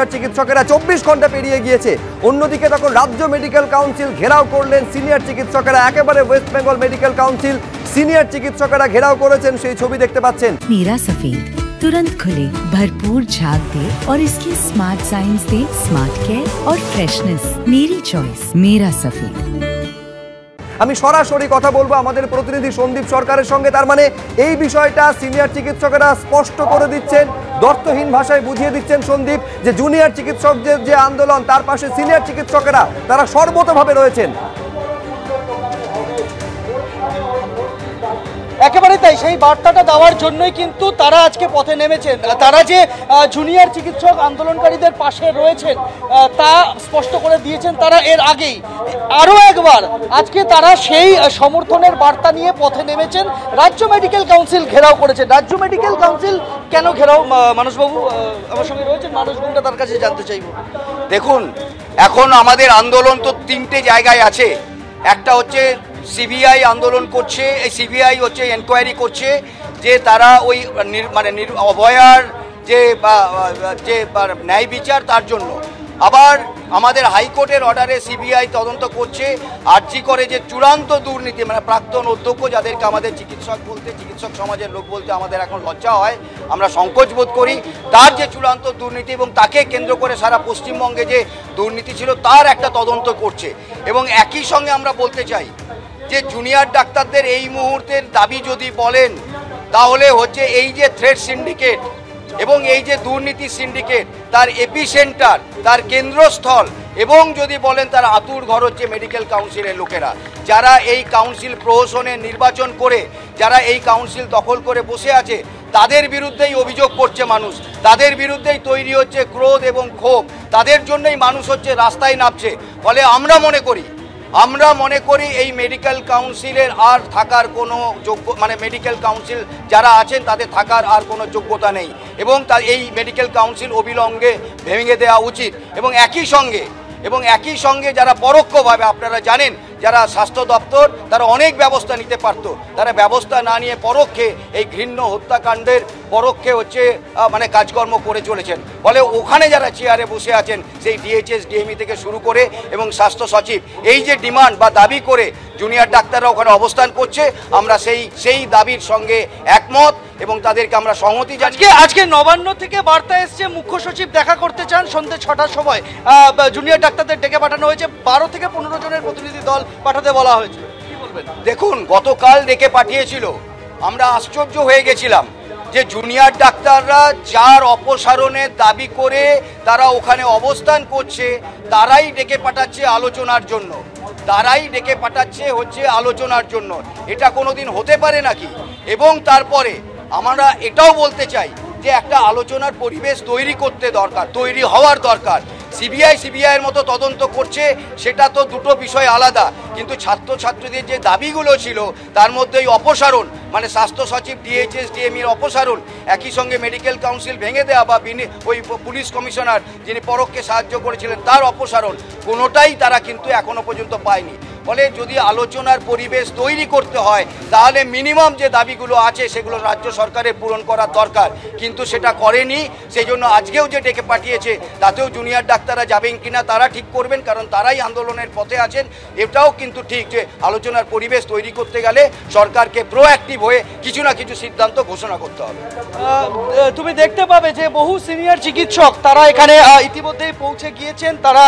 Junior চিকিৎসকেরা। 24 ঘন্টা পেরিয়ে গিয়েছে। অন্যদিকে তখন রাজ্য মেডিকেল কাউন্সিল ঘেরাও করলেন সিনিয়র চিকিৎসকেরা। একেবারে West Bengal medical council senior চিকিৎসকেরা ঘেরাও করেছেন, সেই ছবি দেখতে পাচ্ছেন। मीरा सफेद तुरंत खुले, भरपूर झाग दे और इसके स्मार्ट साइंस दे स्मार्ट केयर और फ्रेशनेस। मेरी चॉइस मीरा सफेद। আমি সরাসরি কথা বলবো আমাদের প্রতিনিধি সন্দীপ সরকারের সঙ্গে। তার মানে এই বিষয়টা সিনিয়র চিকিৎসকেরা স্পষ্ট করে দিচ্ছেন, দর্থহীন ভাষায় বুঝিয়ে দিচ্ছেন সন্দীপ, যে জুনিয়র চিকিৎসকদের যে আন্দোলন তার পাশে সিনিয়র চিকিৎসকেরা তারা সর্বতভাবে রয়েছেন। একেবারে তাই, সেই বার্তাটা দেওয়ার জন্যই কিন্তু তারা আজকে পথে নেমেছেন। তারা যে জুনিয়র চিকিৎসক আন্দোলনকারীদের পাশে রয়েছেন তা স্পষ্ট করে দিয়েছেন তারা এর আগেই। আরও একবার আজকে তারা সেই সমর্থনের বার্তা নিয়ে পথে নেমেছেন। রাজ্য মেডিকেল কাউন্সিল ঘেরাও করেছেন। রাজ্য মেডিকেল কাউন্সিল কেন ঘেরাও, মানসবাবু আমার সঙ্গে রয়েছেন, মানুষগুনটা তার কাছে জানতে চাইব। দেখুন, এখন আমাদের আন্দোলন তো তিনটে জায়গায় আছে। একটা হচ্ছে সিবিআই আন্দোলন করছে, এই সিবিআই হচ্ছে এনকোয়ারি করছে যে তারা ওই অভয়ার যে ন্যায় বিচার তার জন্য। আবার আমাদের হাইকোর্টের অর্ডারে সিবিআই তদন্ত করছে আরজি করে যে চূড়ান্ত দুর্নীতি, প্রাক্তন অধ্যক্ষ যাদেরকে আমাদের চিকিৎসক সমাজের লোক বলতে আমাদের এখন লজ্জা হয়, আমরা সংকোচ বোধ করি, তার যে চূড়ান্ত দুর্নীতি এবং তাকে কেন্দ্র করে সারা পশ্চিমবঙ্গে যে দুর্নীতি ছিল তার একটা তদন্ত করছে। এবং একই সঙ্গে আমরা বলতে চাই যে জুনিয়র ডাক্তারদের এই মুহূর্তের দাবি যদি বলেন তাহলে হচ্ছে এই যে থ্রেড সিন্ডিকেট এবং এই যে দুর্নীতি সিন্ডিকেট তার এপিসেন্টার, তার কেন্দ্রস্থল, এবং যদি বলেন তার আতুর ঘর হচ্ছে মেডিকেল কাউন্সিলের লোকেরা, যারা এই কাউন্সিল প্রহসনের নির্বাচন করে যারা এই কাউন্সিল দখল করে বসে আছে তাদের বিরুদ্ধেই অভিযোগ করছে মানুষ, তাদের বিরুদ্ধেই তৈরি হচ্ছে ক্রোধ এবং ক্ষোভ, তাদের জন্যই মানুষ হচ্ছে রাস্তায় নামছে। ফলে আমরা মনে করি এই মেডিকেল কাউন্সিলের আর থাকার কোনো মেডিকেল কাউন্সিল যারা আছেন তাদের থাকার আর কোনো যোগ্যতা নেই এবং এই মেডিকেল কাউন্সিল অবিলম্বে ভেঙে দেওয়া উচিত। এবং একই সঙ্গে যারা পরোক্ষভাবে, আপনারা জানেন যারা স্বাস্থ্য দপ্তর তারা অনেক ব্যবস্থা নিতে পারত, তারা ব্যবস্থা না নিয়ে পরোক্ষে এই ঘৃণ্য হত্যাকাণ্ডের পরোক্ষে হচ্ছে কাজকর্ম করে চলেছেন। ফলে ওখানে যারা চেয়ারে বসে আছেন সেই ডিএইচএস ডিএমই থেকে শুরু করে এবং স্বাস্থ্য সচিব এই যে ডিমান্ড বা দাবি করে জুনিয়র ডাক্তাররা ওখানে অবস্থান করছে, আমরা সেই দাবির সঙ্গে একমত এবং তাদেরকে আমরা সংহতি জানাই। আজকে নবান্ন থেকে বার্তা এসছে, মুখ্য সচিব দেখা করতে চান সন্ধ্যে 6টার সময়। জুনিয়র ডাক্তারদের ডেকে পাঠানো হয়েছে, 12 থেকে 15 জনের প্রতিনিধি দল পাঠাতে বলা হয়েছে। কি বলবেন? দেখুন, গতকাল ডেকে পাঠিয়েছিল, আমরা আশ্চর্য হয়ে গেছিলাম যে জুনিয়র ডাক্তাররা যার অপসারণের দাবি করে তারা ওখানে অবস্থান করছে তারাই ডেকে পাঠাচ্ছে আলোচনার জন্য। এটা কোনোদিন হতে পারে নাকি? এবং তারপরে আমরা এটাও বলতে চাই যে একটা আলোচনার পরিবেশ তৈরি হওয়ার দরকার। সিবিআইয়ের মতো তদন্ত করছে, সেটা তো দুটো বিষয় আলাদা, কিন্তু ছাত্রছাত্রীদের যে দাবিগুলো ছিল তার মধ্যে ওই অপসারণ, স্বাস্থ্য সচিব ডিএইচএস ডিএমইর অপসারণ, একই সঙ্গে মেডিকেল কাউন্সিল ভেঙে দেওয়া বা ওই পুলিশ কমিশনার যিনি পরোক্ষে সাহায্য করেছিলেন তার অপসারণ, কোনোটাই তারা কিন্তু এখনো পর্যন্ত পায়নি। ফলে যদি আলোচনার পরিবেশ তৈরি করতে হয় তাহলে মিনিমাম যে দাবিগুলো আছে সেগুলো রাজ্য সরকারের পূরণ করার দরকার, কিন্তু সেটা করেনি। সেই জন্য আজকেও যে ডেকে পাঠিয়েছে তাতেও জুনিয়র ডাক্তাররা যাবেন কিনা তারা ঠিক করবেন, কারণ তারাই আন্দোলনের পথে আছেন। এটাও কিন্তু ঠিক যে আলোচনার পরিবেশ তৈরি করতে গেলে সরকারকে প্রোঅ্যাক্টিভ হয়ে কিছু না কিছু সিদ্ধান্ত ঘোষণা করতে হবে। তুমি দেখতে পাবে যে বহু সিনিয়র চিকিৎসক তারা এখানে ইতিমধ্যেই পৌঁছে গিয়েছেন, তারা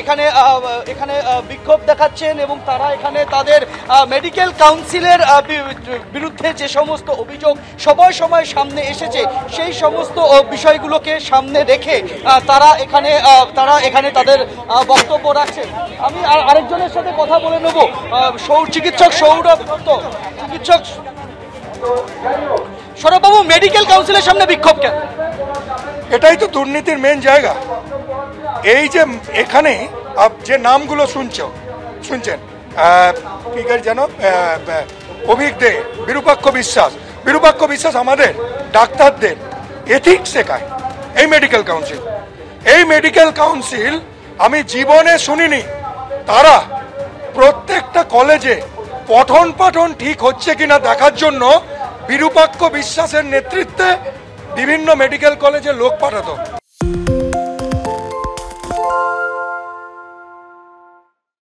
এখানে বিক্ষোভ দেখাচ্ছেন এবং তারা এখানে তাদের মেডিকেল কাউন্সিলের বিরুদ্ধে যে সমস্ত অভিযোগ সময় সামনে এসেছে সেই সমস্ত বিষয়গুলোকে সামনে রেখে তারা এখানে তাদের বক্তব্য রাখছেন। আমি আরেকজনের সাথে কথা বলে নেব, চিকিৎসক সৌরভ দত্ত। চিকিৎসক সৌরভবাবু, মেডিকেল কাউন্সিলের সামনে বিক্ষোভ কেন? এটাই তো দুর্নীতির মেন জায়গা। এই যে এখানে যে নামগুলো শুনছেন কি যেন অভিক দে, বিরূপাক্ষ বিশ্বাস আমাদের ডাক্তারদের এথিক্স শেখায় এই মেডিকেল কাউন্সিল আমি জীবনে শুনিনি। তারা প্রত্যেকটা কলেজে পঠন পাঠন ঠিক হচ্ছে কিনা দেখার জন্য বিরূপাক্ষ বিশ্বাসের নেতৃত্বে বিভিন্ন মেডিকেল কলেজে লোক পাঠাতো।